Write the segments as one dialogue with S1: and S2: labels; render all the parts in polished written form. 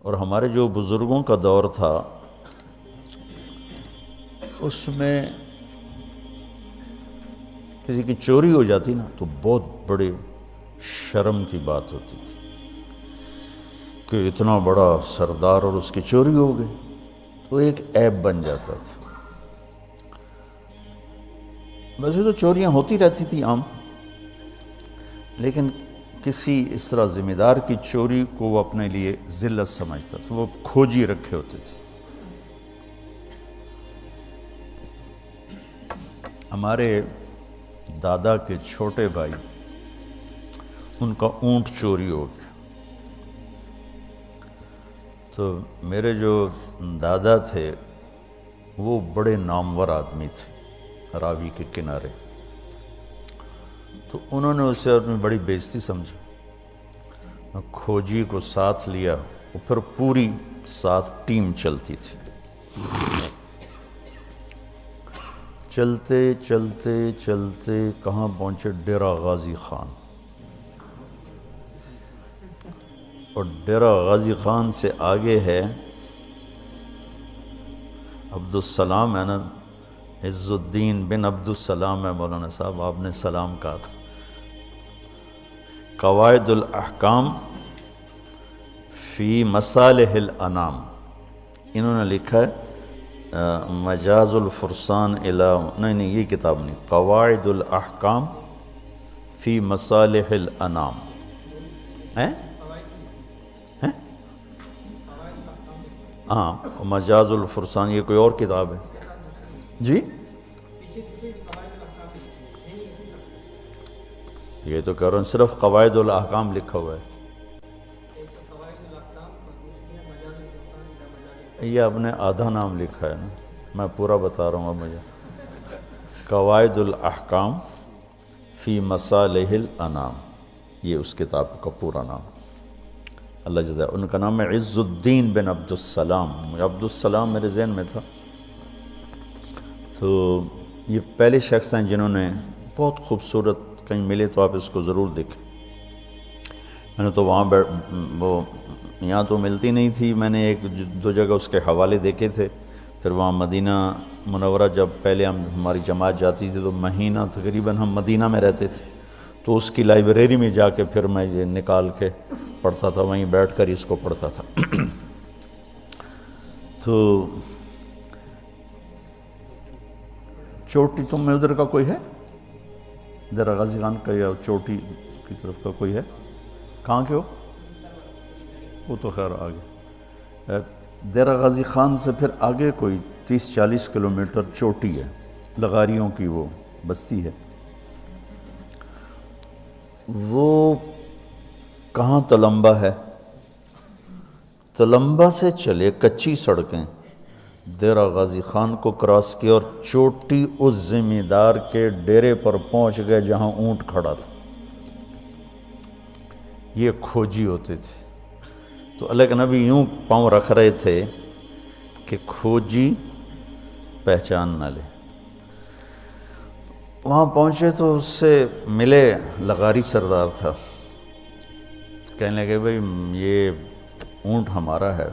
S1: اور ہمارے جو بزرگوں کا دور تھا اس میں کسی کی چوری ہو جاتی نا تو بہت بڑے شرم کی بات ہوتی تھی کہ اتنا بڑا سردار اور اس کی چوری ہو گئی، تو ایک عیب بن جاتا تھا۔ ویسے تو چوریاں ہوتی رہتی تھی عام، لیکن کسی اس طرح ذمہ دار کی چوری کو وہ اپنے لیے ذلت سمجھتا تو وہ کھوجی رکھے ہوتے تھے۔ ہمارے دادا کے چھوٹے بھائی، ان کا اونٹ چوری ہو گیا، تو میرے جو دادا تھے وہ بڑے نامور آدمی تھے راوی کے کنارے، تو انہوں نے اسے اپنی بڑی بےزتی سمجھا، کھوجی کو ساتھ لیا، اور پھر پوری ساتھ ٹیم چلتی تھی۔ چلتے چلتے چلتے کہاں پہنچے؟ ڈیرہ غازی خان، اور ڈیرہ غازی خان سے آگے ہے عبدالسلام، ہے نا، عز الدین بن عبدالسلام ہے مولانا صاحب، آپ نے سلام کہا تھا۔ قواعد الاحکام فی مصالح الانام، انہوں نے لکھا ہے مجاز الفرسان نہیں یہ کتاب نہیں، قواعد الاحکام فی مصالح الانام ہے، ہاں مجاز الفرسان، یہ کوئی اور کتاب ہے جی؟ یہ تو کہہ رہا ہوں صرف قواعد الاحکام لکھا ہوا ہے، یہ آپ نے آدھا نام لکھا ہے نا، میں پورا بتا رہا ہوں مجھے۔ قواعد الاحکام فی مصالح الانام، یہ اس کتاب کا پورا نام، اللہ جزائے۔ ان کا نام ہے عز الدین بن عبدالسلام، عبدالسلام میرے ذہن میں تھا۔ تو یہ پہلے شخص ہیں جنہوں نے بہت خوبصورت، کہیں ملے تو آپ اس کو ضرور دیکھیں۔ میں نے تو وہاں وہ یہاں تو ملتی نہیں تھی، میں نے ایک دو جگہ اس کے حوالے دیکھے تھے، پھر وہاں مدینہ منورہ جب پہلے ہماری جماعت جاتی تھی تو مہینہ تقریباً ہم مدینہ میں رہتے تھے، تو اس کی لائبریری میں جا کے پھر میں یہ نکال کے پڑھتا تھا، وہیں بیٹھ کر اس کو پڑھتا تھا۔ تو چوٹی تم میں ادھر کا کوئی ہے؟ ذرا غازی خان کا یا چوٹی کی طرف کا کوئی ہے؟ کہاں کے ہو؟ وہ تو خیر آگے، دیرہ غازی خان سے پھر آگے کوئی 30-40 کلومیٹر چوٹی ہے، لغاریوں کی وہ بستی ہے۔ وہ کہاں تلمبہ ہے، تلمبہ سے چلے کچی سڑکیں، دیرہ غازی خان کو کراس کیا اور چوٹی اس ذمہ دار کے ڈیرے پر پہنچ گئے جہاں اونٹ کھڑا تھا۔ یہ کھوجی ہوتے تھے، تو اللہ کے نبی یوں پاؤں رکھ رہے تھے کہ کھوجی پہچان نہ لے۔ وہاں پہنچے تو اس سے ملے، لغاری سردار تھا، کہنے لگے بھئی یہ اونٹ ہمارا ہے۔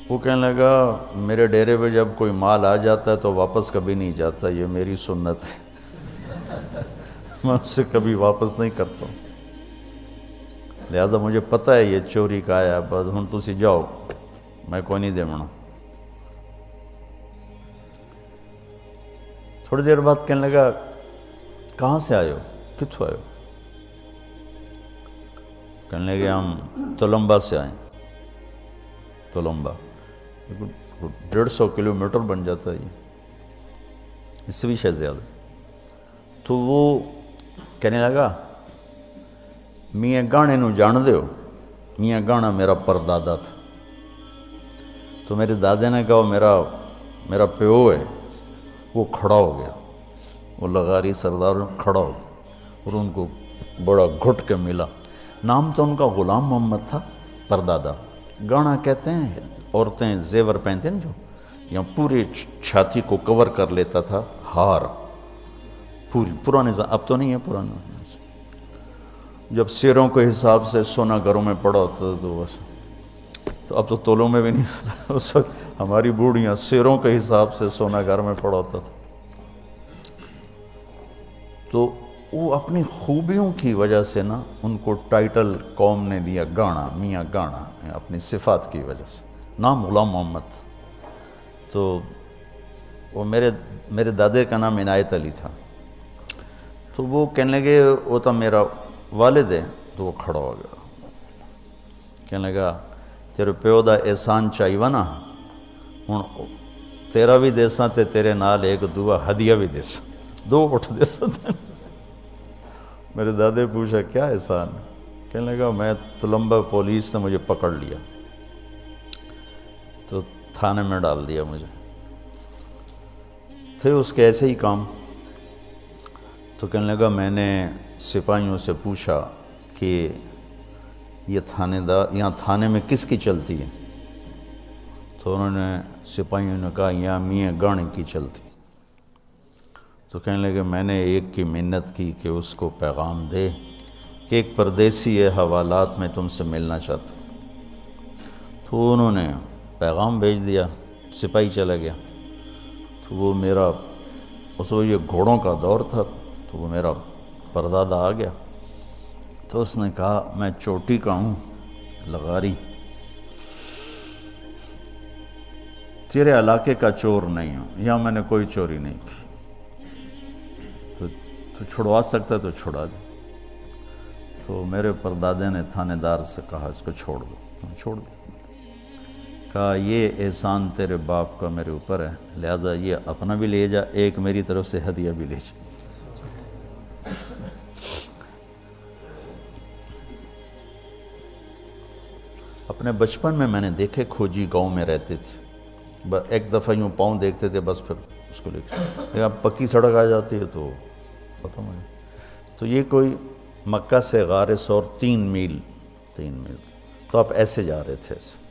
S1: وہ کہنے لگا میرے ڈیرے پہ جب کوئی مال آ جاتا ہے تو واپس کبھی نہیں جاتا، یہ میری سنت ہے، میں اس سے کبھی واپس نہیں کرتا ہوں، لہٰذا مجھے پتہ ہے یہ چوری کا آیا، بس ہن تسی جاؤ، میں کوئی نہیں دیونا۔ تھوڑی دیر بعد کہنے لگا کہاں سے آئے ہو، کتھوں آئے ہو؟ کہنے لگے ہم تلمبہ سے آئیں۔ تلمبہ 150 کلومیٹر بن جاتا ہے یہ، اس سے بھی شاید زیادہ۔ تو وہ کہنے لگا میاں گانے نو جان دے ہو؟ میاں گانا میرا پردادا تھا۔ تو میرے دادے نے کہا میرا پیو ہے۔ وہ کھڑا ہو گیا، وہ لغاری سردار کھڑا ہو گیا اور ان کو بڑا گھٹ کے ملا۔ نام تو ان کا غلام محمد تھا، پردادا۔ گانا کہتے ہیں عورتیں زیور پہنتے ہیں جو، یا پوری چھاتی کو کور کر لیتا تھا ہار، پوری پرانے اب تو نہیں ہے پرانا۔ جب سیروں کے حساب سے سونا گھروں میں پڑا ہوتا تھا تو بس، تو اب تو تولوں میں بھی نہیں ہوتا، اس وقت ہماری بوڑھیاں سیروں کے حساب سے سونا گھر میں پڑا ہوتا تھا۔ تو وہ اپنی خوبیوں کی وجہ سے نا ان کو ٹائٹل قوم نے دیا گانا، میاں گانا، اپنی صفات کی وجہ سے۔ نام غلام محمد تھا۔ تو وہ میرے دادے کا نام عنایت علی تھا۔ تو وہ کہنے لگے وہ تو میرا والد ہے، تو وہ کھڑا ہو گیا، کہنے لگا تیرے پیو دا احسان چاہیے نا، ہوں تیرا بھی دیساں تے تیرے نال ایک دعا ہدیہ بھی دیساں، دو اٹھ دیساں۔ میرے دادے پوچھا کیا احسان؟ کہنے لگا میں تلمبہ پولیس نے مجھے پکڑ لیا، تو تھانے میں ڈال دیا مجھے، تھے اس کے ایسے ہی کام۔ تو کہنے لگا میں نے سپاہیوں سے پوچھا کہ یہ یہاں تھانے میں کس کی چلتی ہے؟ تو انہوں نے سپاہیوں نے کہا یہاں میاں گانے کی چلتی۔ تو کہنے لگے میں نے ایک کی منت کی کہ اس کو پیغام دے کہ ایک پردیسی ہے حوالات میں تم سے ملنا چاہتا۔ تو انہوں نے پیغام بھیج دیا، سپاہی چلا گیا۔ تو وہ میرا اس وقت یہ گھوڑوں کا دور تھا، تو وہ میرا پردادا آ گیا، تو اس نے کہا میں چوٹی کا ہوں لغاری، تیرے علاقے کا چور نہیں ہوں، یہاں میں نے کوئی چوری نہیں کی، تو چھڑوا سکتا ہے تو چھڑا دے۔ تو میرے پردادے نے تھانے دار سے کہا اس کو چھوڑ دو، چھوڑ دو۔ کہا یہ احسان تیرے باپ کا میرے اوپر ہے، لہٰذا یہ اپنا بھی لے جا، ایک میری طرف سے ہدیہ بھی لے جا۔ اپنے بچپن میں نے دیکھے کھوجی گاؤں میں رہتے تھے، ایک دفعہ یوں پاؤں دیکھتے تھے بس پھر اس کو لے کے اب پکی سڑک آ جاتی ہے تو ختم ہو جائے۔ تو یہ کوئی مکہ سے غار سور 3 میل، تو آپ ایسے جا رہے تھے ایسے۔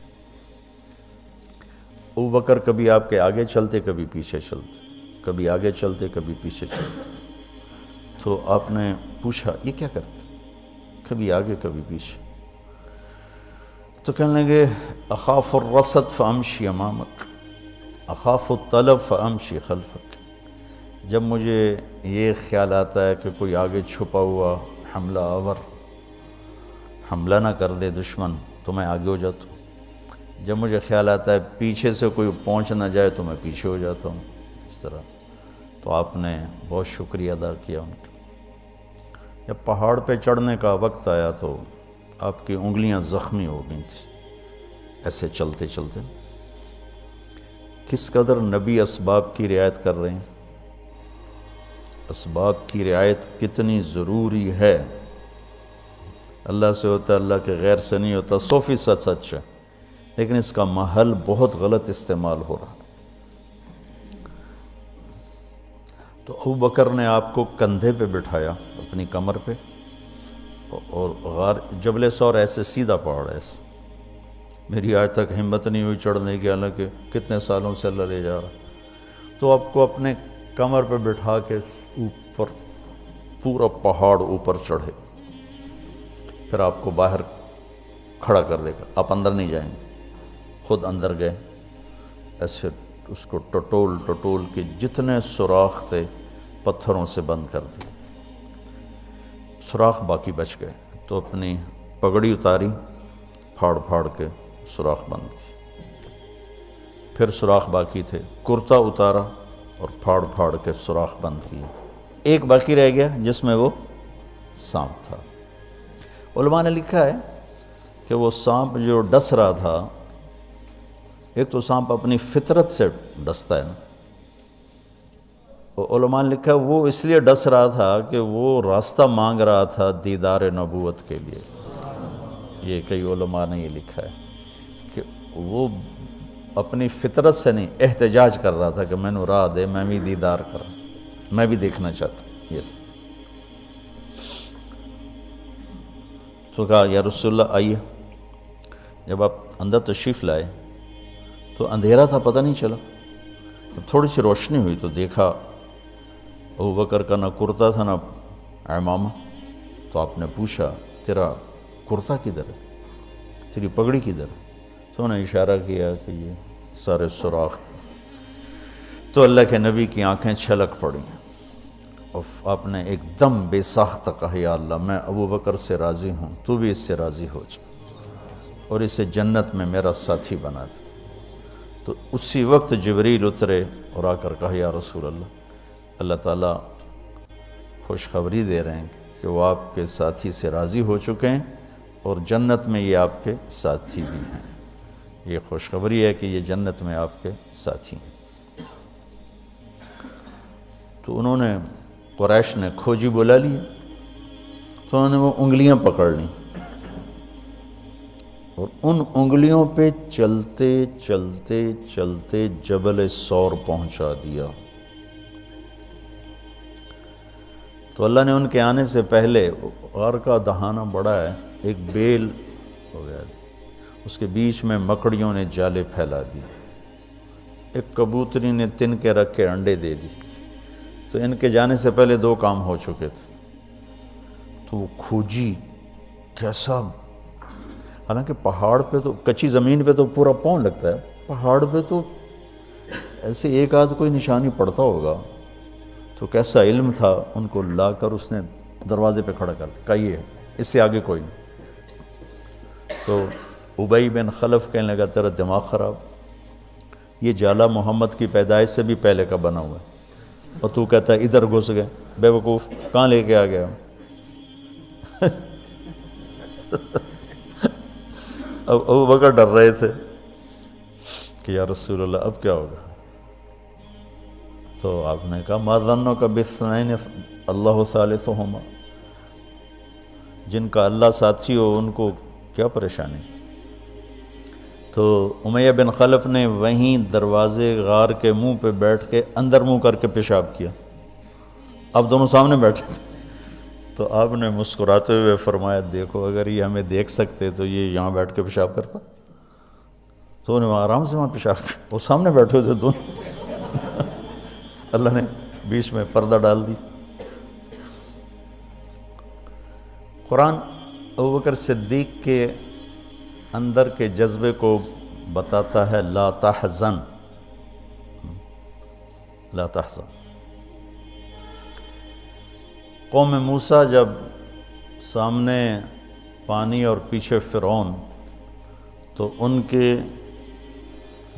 S1: ابوبکر کبھی آپ کے آگے چلتے کبھی پیچھے چلتے، کبھی آگے چلتے کبھی پیچھے چلتے۔ تو آپ نے پوچھا یہ کیا کرتے؟ کبھی آگے کبھی پیچھے۔ تو کہنے لگے اخاف الرصد فامشی امامک، اخاف الطلب فامشی خلفک۔ جب مجھے یہ خیال آتا ہے کہ کوئی آگے چھپا ہوا حملہ آور حملہ نہ کر دے دشمن تو میں آگے ہو جاتا ہوں، جب مجھے خیال آتا ہے پیچھے سے کوئی پہنچ نہ جائے تو میں پیچھے ہو جاتا ہوں، اس طرح۔ تو آپ نے بہت شکریہ ادا کیا ان کا۔ جب پہاڑ پہ چڑھنے کا وقت آیا تو آپ کی انگلیاں زخمی ہو گئی تھیں ایسے چلتے چلتے۔ کس قدر نبی اسباب کی رعایت کر رہے ہیں، اسباب کی رعایت کتنی ضروری ہے۔ اللہ سے ہوتا ہے، اللہ کے غیر سے نہیں ہوتا، 100% سچ ہے، لیکن اس کا محل بہت غلط استعمال ہو رہا ہے۔ تو ابوبکر نے آپ کو کندھے پہ بٹھایا اپنی کمر پہ، اور غار جبل سور ایسے سیدھا پہاڑ ہے ایسے، میری آج تک ہمت نہیں ہوئی چڑھنے کی، حالانکہ کتنے سالوں سے اللہ لے جا رہا۔ تو آپ کو اپنے کمر پہ بٹھا کے اوپر پورا پہاڑ اوپر چڑھے، پھر آپ کو باہر کھڑا کر دے گا، آپ اندر نہیں جائیں گے، خود اندر گئے، ایسے اس کو ٹٹول کے جتنے سوراخ تھے پتھروں سے بند کر دیے، سوراخ باقی بچ گئے۔ تو اپنی پگڑی اتاری، پھاڑ کے سوراخ بند کی، پھر سوراخ باقی تھے، کرتا اتارا اور پھاڑ کے سوراخ بند کیے، ایک باقی رہ گیا جس میں وہ سانپ تھا۔ علماء نے لکھا ہے کہ وہ سانپ جو ڈس رہا تھا، ایک تو سانپ اپنی فطرت سے ڈستا ہے نا، علماء نے لکھا وہ اس لیے ڈس رہا تھا کہ وہ راستہ مانگ رہا تھا دیدار نبوت کے لیے۔ یہ کئی علماء نے یہ لکھا ہے کہ وہ اپنی فطرت سے نہیں، احتجاج کر رہا تھا کہ میں نے راہ دے، میں بھی دیدار کرا، میں بھی دیکھنا چاہتا ہوں۔ یہ تھا۔ تو کہا یا رسول اللہ آئیے۔ جب آپ اندر تشریف لائے تو اندھیرا تھا، پتہ نہیں چلا، تھوڑی سی روشنی ہوئی تو دیکھا ابوبکر کا نہ کرتا تھا نہ عمامہ۔ تو آپ نے پوچھا تیرا کرتا کدھر ہے، تیری پگڑی کدھر ہے؟ تو انہوں نے اشارہ کیا کہ یہ سارے سوراخ تھے۔ تو اللہ کے نبی کی آنکھیں چھلک پڑیں اور آپ نے ایک دم بے ساختہ کہا یا اللہ میں ابو بکر سے راضی ہوں، تو بھی اس سے راضی ہو جا اور اسے جنت میں میرا ساتھی بنا دے۔ تو اسی وقت جبریل اترے اور آ کر کہا یا رسول اللہ، اللہ تعالیٰ خوشخبری دے رہے ہیں کہ وہ آپ کے ساتھی سے راضی ہو چکے ہیں اور جنت میں یہ آپ کے ساتھی بھی ہیں۔ یہ خوشخبری ہے کہ یہ جنت میں آپ کے ساتھی ہیں۔ تو انہوں نے قریش نے کھوجی بلا لیا، تو انہوں نے وہ انگلیاں پکڑ لیں اور ان انگلیوں پہ چلتے چلتے چلتے جبل سور پہنچا دیا۔ تو اللہ نے ان کے آنے سے پہلے، غار کا دہانہ بڑا ہے، ایک بیل ہو گیا، اس کے بیچ میں مکڑیوں نے جالے پھیلا دی، ایک کبوتری نے تن کے رکھ کے انڈے دے دی۔ تو ان کے جانے سے پہلے دو کام ہو چکے تھے۔ تو وہ کھوجی کیسا، حالانکہ پہاڑ پہ تو کچی زمین پہ تو پورا پاؤں لگتا ہے، پہاڑ پہ تو ایسے ایک آدھ کوئی نشانی پڑتا ہوگا، تو کیسا علم تھا، ان کو لا کر اس نے دروازے پہ کھڑا کر دیا، کہیے اس سے آگے کوئی نہیں۔ تو ابی بن خلف کہنے لگا تیرا دماغ خراب، یہ جالا محمد کی پیدائش سے بھی پہلے کا بنا ہوا ہے اور تو کہتا ہے ادھر گھس گئے، بے وقوف کہاں لے کے آ گیا؟ اب ابو بکر ڈر رہے تھے کہ یا رسول اللہ اب کیا ہوگا؟ تو آپ نے کہا ما ظنک باثنین اللہ ثالثہما، جن کا اللہ ساتھی ہو ان کو کیا پریشانی؟ تو امیہ بن خلف نے وہیں دروازے غار کے منہ پہ بیٹھ کے اندر منہ کر کے پیشاب کیا، اب دونوں سامنے بیٹھے تھے۔ تو آپ نے مسکراتے ہوئے فرمایا دیکھو اگر یہ ہمیں دیکھ سکتے تو یہ یہاں بیٹھ کے پیشاب کرتا؟ تو انہوں نے وہاں آرام سے وہاں پیشاب کیا، وہ سامنے بیٹھے تھے دونوں۔ اللہ نے بیچ میں پردہ ڈال دی۔ قرآن ابوبکر صدیق کے اندر کے جذبے کو بتاتا ہے، لا تحزن، لا تحزن۔ قوم موسیٰ جب سامنے پانی اور پیچھے فرعون، تو ان کے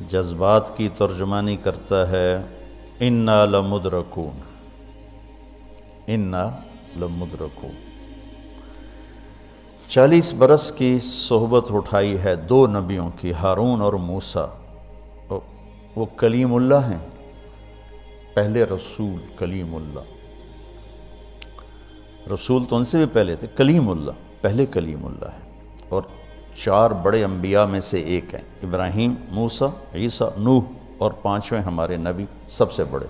S1: جذبات کی ترجمانی کرتا ہے اِنَّا لَمُدْرَكُونَ، اِنَّا لَمُدْرَكُونَ۔ 40 برس کی صحبت اٹھائی ہے دو نبیوں کی، ہارون اور موسیٰ۔ وہ کلیم اللہ ہیں، پہلے رسول کلیم اللہ، رسول تو ان سے بھی پہلے تھے، کلیم اللہ پہلے کلیم اللہ ہے، اور 4 بڑے انبیاء میں سے ایک ہیں، ابراہیم، موسیٰ، عیسیٰ، نوح، اور 5ویں ہمارے نبی سب سے بڑے۔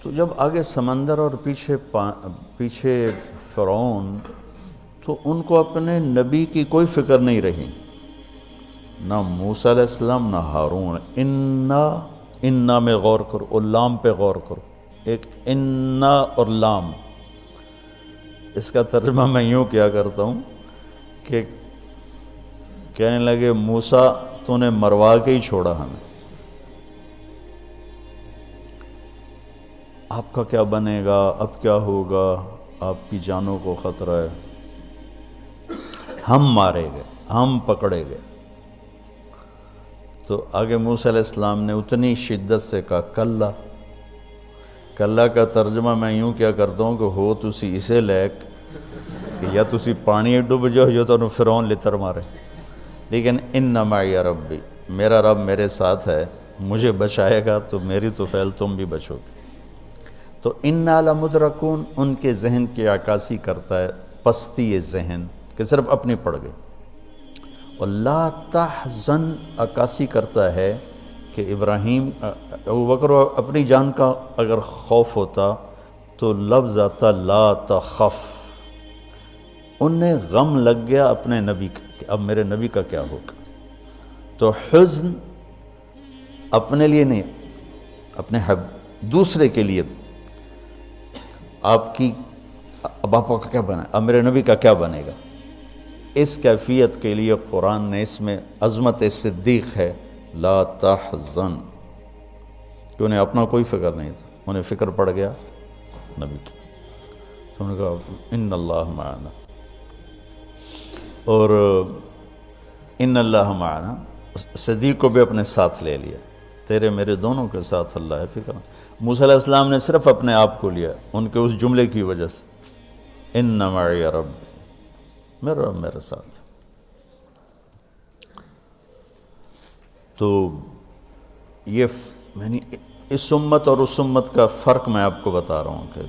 S1: تو جب آگے سمندر اور پیچھے فرعون، تو ان کو اپنے نبی کی کوئی فکر نہیں رہی، نہ موسیٰ علیہ السلام نہ ہارون۔ انا میں غور کرو اور لام پہ غور کرو، ایک انا اور لام، اس کا ترجمہ میں یوں کیا کرتا ہوں کہ کہنے لگے موسیٰ تو نے مروا کے ہی چھوڑا ہمیں، آپ کا کیا بنے گا، اب کیا ہوگا، آپ کی جانوں کو خطرہ ہے، ہم مارے گئے، ہم پکڑے گئے۔ تو آگے موسیٰ علیہ السلام نے اتنی شدت سے کہا کلا۔ کلا کا ترجمہ میں یوں کیا کرتا ہوں کہ ہو تسی اسے لیک کہ یا تسی پانی ڈوب جاؤ یا تو فرعون لتر مارے، لیکن ان معی ربی، میرا رب میرے ساتھ ہے، مجھے بچائے گا تو میری تو فعل تم بھی بچو گے۔ تو انا لمدرکون ان کے ذہن کی عکاسی کرتا ہے، پستی ذہن کہ صرف اپنی پڑ گئی، اور لا تحزن عکاسی کرتا ہے کہ ابراہیم، ابوبکر اپنی جان کا اگر خوف ہوتا تو لفظ آتا لا تخف، انہیں غم لگ گیا اپنے نبی کا کہ اب میرے نبی کا کیا ہوگا۔ تو حزن اپنے لیے نہیں، اپنے دوسرے کے لیے، آپ کی اب آپ کا کیا بنا، اب میرے نبی کا کیا بنے گا؟ اس کیفیت کے لیے قرآن نے اس میں عظمت صدیق ہے، لا تحزن، کہ انہیں اپنا کوئی فکر نہیں تھا، انہیں فکر پڑ گیا نبی کی، تو انہوں نے کہا ان اللہ معنا، اور ان اللہ معنا صدیق کو بھی اپنے ساتھ لے لیا، تیرے میرے دونوں کے ساتھ اللہ ہے، فکر۔ موسیٰ علیہ السلام نے صرف اپنے آپ کو لیا ان کے اس جملے کی وجہ سے، ان معی رب، میرا رب میرے ساتھ۔ تو یہ یعنی اس امت اور اس امت کا فرق میں آپ کو بتا رہا ہوں کہ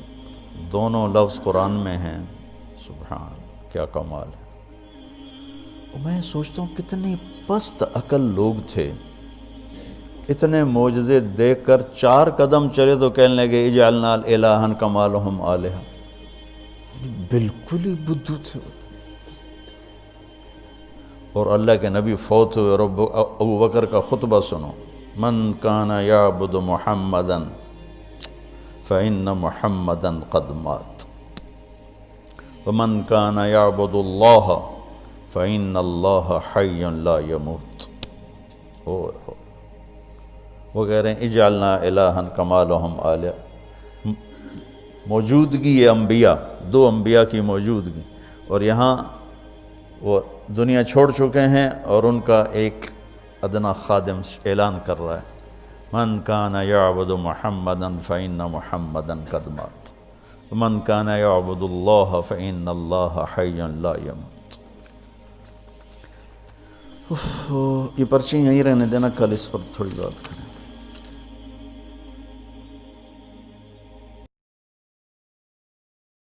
S1: دونوں لفظ قرآن میں ہیں، سبحان، کیا کمال ہے۔ میں سوچتا ہوں کتنی پست عقل لوگ تھے، اتنے معجزے دیکھ کر 4 قدم چلے تو کہنے لگے اجعلنا الہا کما لہم آلہہ، بالکل ہی بدھو تھے۔ اور اللہ کے نبی فوت ہوئے، اور ابو بکر کا خطبہ سنو، من کان یعبد محمدا فإن محمدا قد مات ومن کان یعبد اللہ فإن اللہ حی لا یموت۔ وہ کہہ رہے ہیں اجعلنا الہا کما لہم آلہہ، موجودگی یہ انبیاء، 2 انبیاء کی موجودگی، اور یہاں وہ دنیا چھوڑ چکے ہیں اور ان کا ایک ادنا خادم اعلان کر رہا ہے، من کان یعبد محمدا فإن محمدا قد مات ومن کان یعبد اللہ فإن اللہ حی لا یموت۔ یہ پرچی یہیں رہنے دینا، کل اس پر تھوڑی بات کریں۔